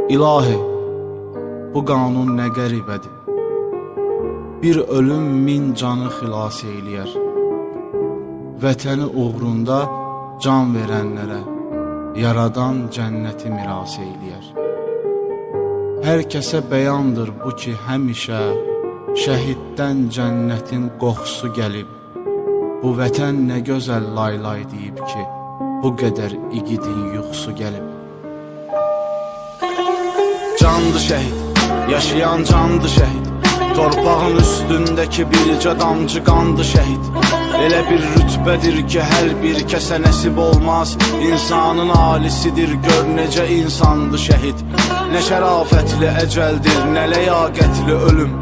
İlahi, bu qanun nə qəribədir. Bir ölüm min canı xilas eyləyər. Vətəni uğrunda can verənlərə yaradan cənnəti miras eyləyər. Hər kəsə bəyandır bu ki, həmişə şəhiddən cənnətin qoxusu gəlib. Bu vətən nə gözəl laylay deyib ki, bu qədər igidin yuxusu gəlib. Candı şəhid, yaşayan candı şəhid, torpağın üstündəki bircə damcı qandı şəhid. Elə bir rütbədir ki, hər bir kəsə nəsib olmaz. İnsanın alisidir, gör necə insandı şəhid. Nə şərafətli əcəldir, nə ləyaqətli ölüm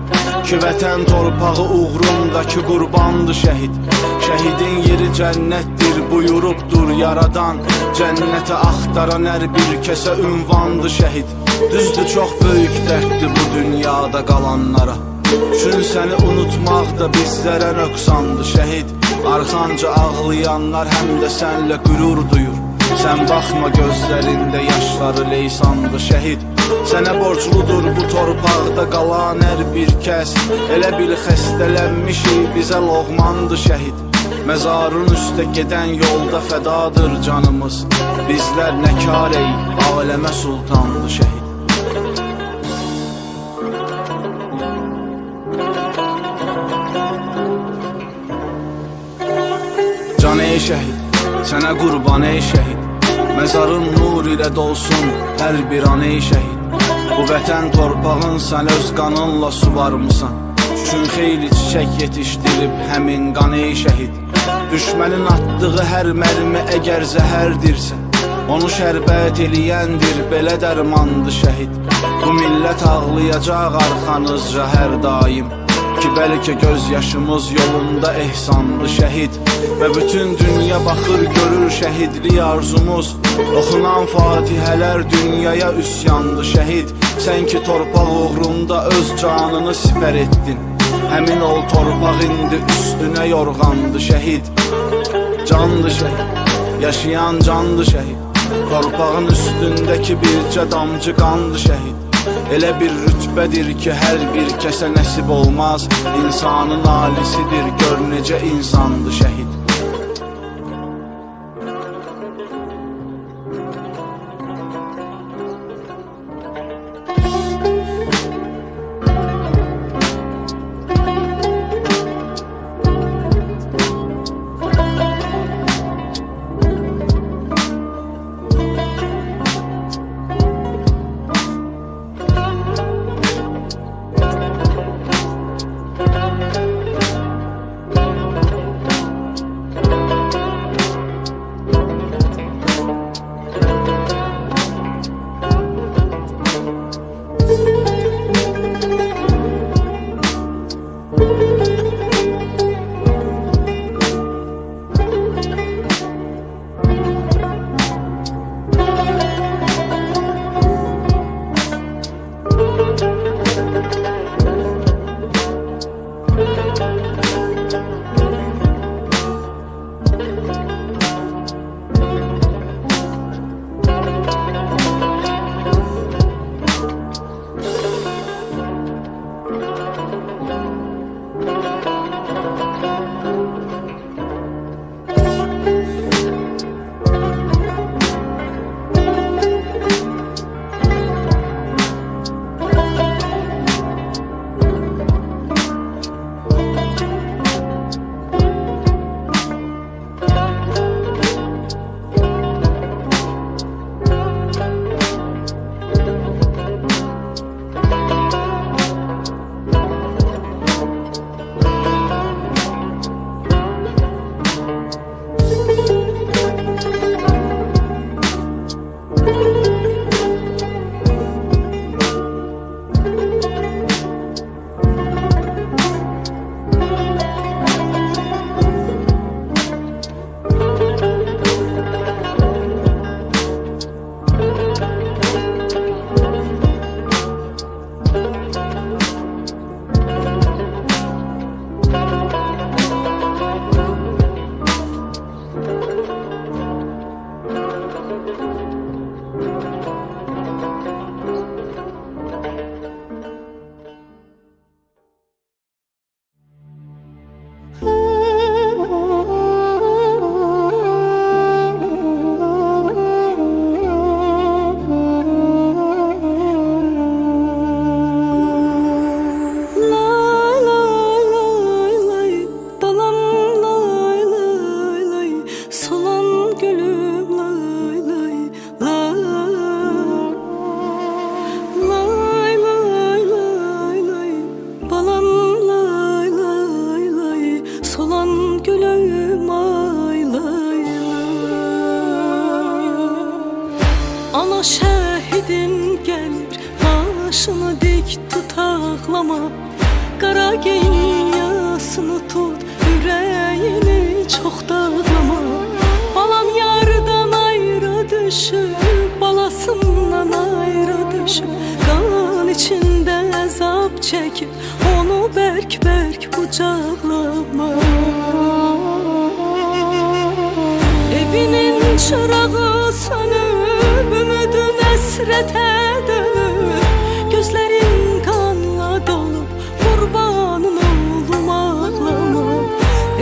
ki, vətən torpağı uğrundakı qurbandı şəhid. Şəhidin yeri cənnətdir, buyurubdur yaradan. Cənnəti axtaran hər bir kəsə ünvandı şəhid. Düzdür, çox böyük dərddir bu dünyada qalanlara. Çün səni unutmaq da bizlərə nöqsandı şəhid. Arxanca ağlayanlar həm də sənlə qürur duyur. Sən baxma gözlərində yaşları leysandı şəhid. Sənə borcludur bu torpaqda qalan hər bir kəs. Elə bil xəstələnmişik, bizə loğmandı şəhid. Məzarın üstə gedən yolda fədadır canımız. Bizlər nə kar eyib, aləmə sultandı şəhid. Can ey şəhid, sənə qurban ey şəhid. Məzarın nur ilə dolsun hər bir an ey şəhid. Bu vətən torpağın sən öz qanınla suvarmısan. Çün xeyli çiçək yetişdirib həmin qan ey şəhid. Düşmənin atdığı hər mərmi əgər zəhərdirsə, onu şərbət eləyəndir, belə dərmandı şəhid. Bu millət ağlayacaq arxanızca hər daim ki, bəlkə göz yaşımız yolunda ehsandı şəhid. Və bütün dünya baxır, görür şəhidlik arzumuz. Oxunan fatihələr dünyaya üsyandı şəhid. Sən ki torpaq uğrunda öz canını sipər etdin, həmin ol torpaq indi üstünə yorğandı şəhid. Candı şəhid, yaşayan candı şəhid, torpağın üstündəki bircə damcı qandı şəhid. Elə bir rütbədir ki, hər bir kəsə nəsib olmaz. İnsanın alisidir, gör necə insandı şəhid. şəhidin gəlir, başını dik tut ağlama. Qara giyin yasını tut, ürəyini çox dağlama. Balam yardan ayrı düşüb, balasından ayrı düşüb, qan içində əzab çəkib, onu bərk-bərk qucaqlama. Evinin çırağı sönüb, ümidin əsrətə dönüb, gözlərin qanla dolub, qurbanın oğlum ağlama.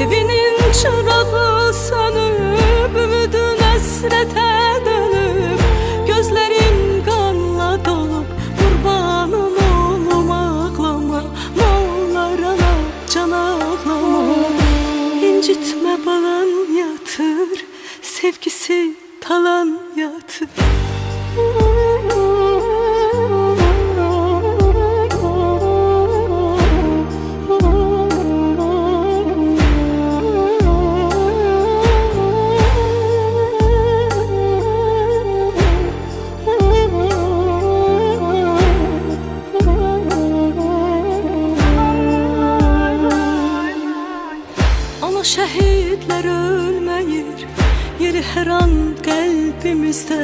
Evinin çırağı sönüb, ümidin əsrətə dönüb, gözlərin qanla dolub, qurbanın oğlum ağlama. Nə olar ana, can ağlama. İncitmə balan yatır, sevgisi talan yatır. Ana şəhidlər ölməyir, yeri hər an qəlbimizdə.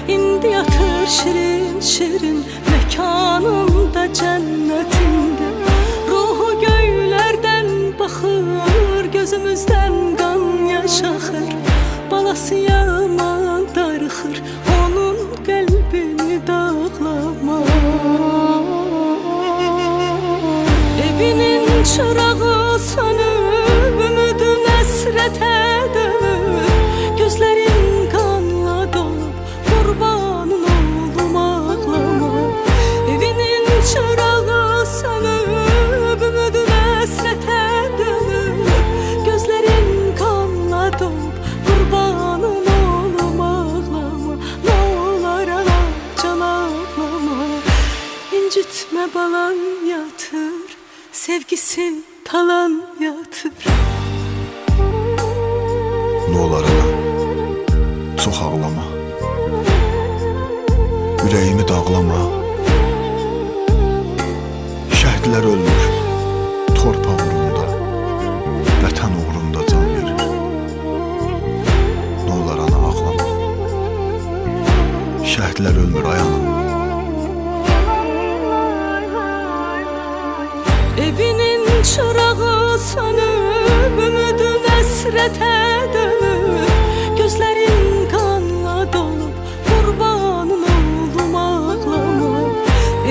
İndi yatır şirin-şirin məkanında, cənnətində. Ruhu göylərdən baxır, gözümüzdən qan yaş axır. Balası yaman darıxır, onun qəlbini dağlama. Evinin çırağı sönüb, ümidin əsrətə dönüb, gözlərin qanla dolub, qurbanın oğlum ağlama. Evinin çırağı sönüb, ümidin əsrətə dönüb, gözlərin qanla dolub, qurbanın oğlum ağlama. Nə olar ana, can ağlama. İncitmə balan yatır, sevgisi talan yatır. Nə olar ana, çox ağlama, ürəyimi dağlama. Şəhidlər ölmür, torpaq uğrunda, vətən uğrunda can verir. Nə olar ana, ağlama, şəhidlər ölmür ay ana. Evinin çırağı sönüb, ümidin əsrətə dönüb, gözlərin qanla dolub, qurbanın oğlum ağlama.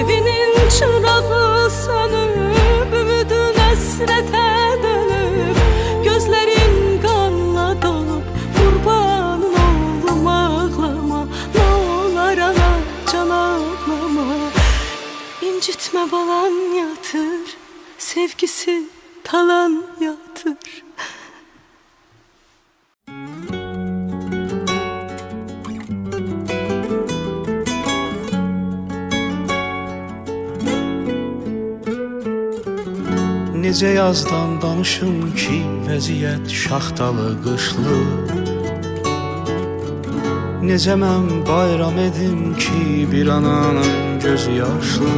Evinin çırağı sönüb, ümidin əsrətə dönüb, gözlərin qanla dolub, qurbanın oğlum ağlama. Nə olar ana, can ağlama. İncitmə balan yatır, sevgisi talan yatır. Necə yazdan danışım ki, vəziyyət şaxtalı qışlı. Necə mən bayram edim ki, bir ananın gözü yaşlı.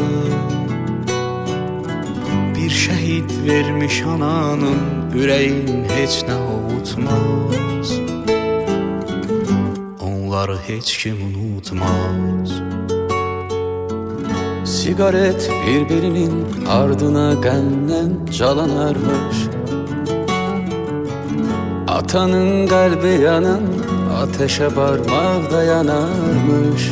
Bir şəhid vermiş ananın, ürəyin heç nə ovutmaz. Onları heç kim unutmaz. Sigaret birbirinin ardına qəndən calanarmış. Atanın qəlbi yanan, ateşe parmaqda yanarmış.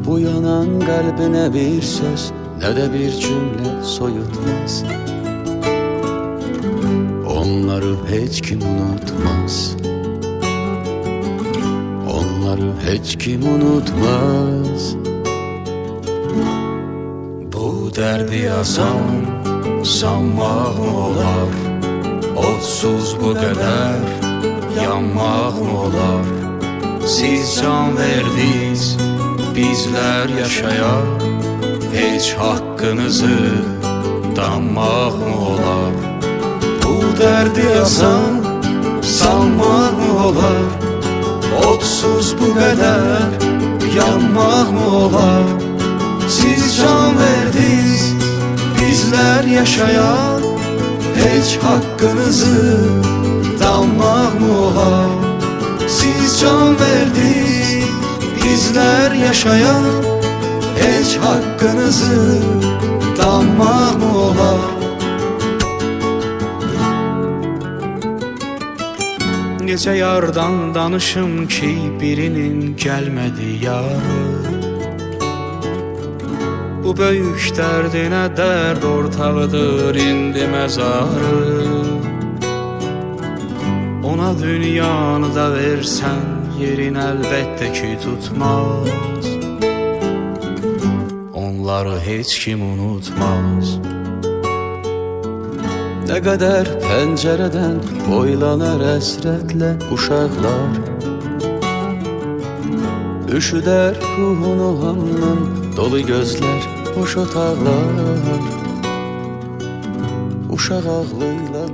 Bu yanan qəlbinə bir söz, nə də bir cümlə soyutmaz. Onları heç kim unutmaz. Onları heç kim unutmaz. Bu dərdi yazan sanmaq mı olar? Odsuz bu qədər yanmaq mı olar? Siz can verdiniz, bizlər yaşayaq. Heç haqqınızı danmaq mı olar? Bu dərdi yazan sanmaq mı olar? Odsuz bu qədər yanmaq mı olar? Siz can verdiniz, bizlər yaşayan. Heç haqqınızı danmaq mı olar? Siz can verdiniz, bizlər yaşayan. Heç haqqınızı danmaq mı olar? Necə yardan danışım ki, birinin gəlmədi yarı. Bu böyük dərdinə dərd ortağıdır indi məzarı. Ona dünyanı da versən, yerin əlbəttə ki tutmaz. Onları heç kim unutmaz. Nə qədər pəncərədən boylanar əsrətlə uşaqlar. Üşüdər ruhunu hamdan dolu gözlər, boş otaqlar. Uşaq ağlıyla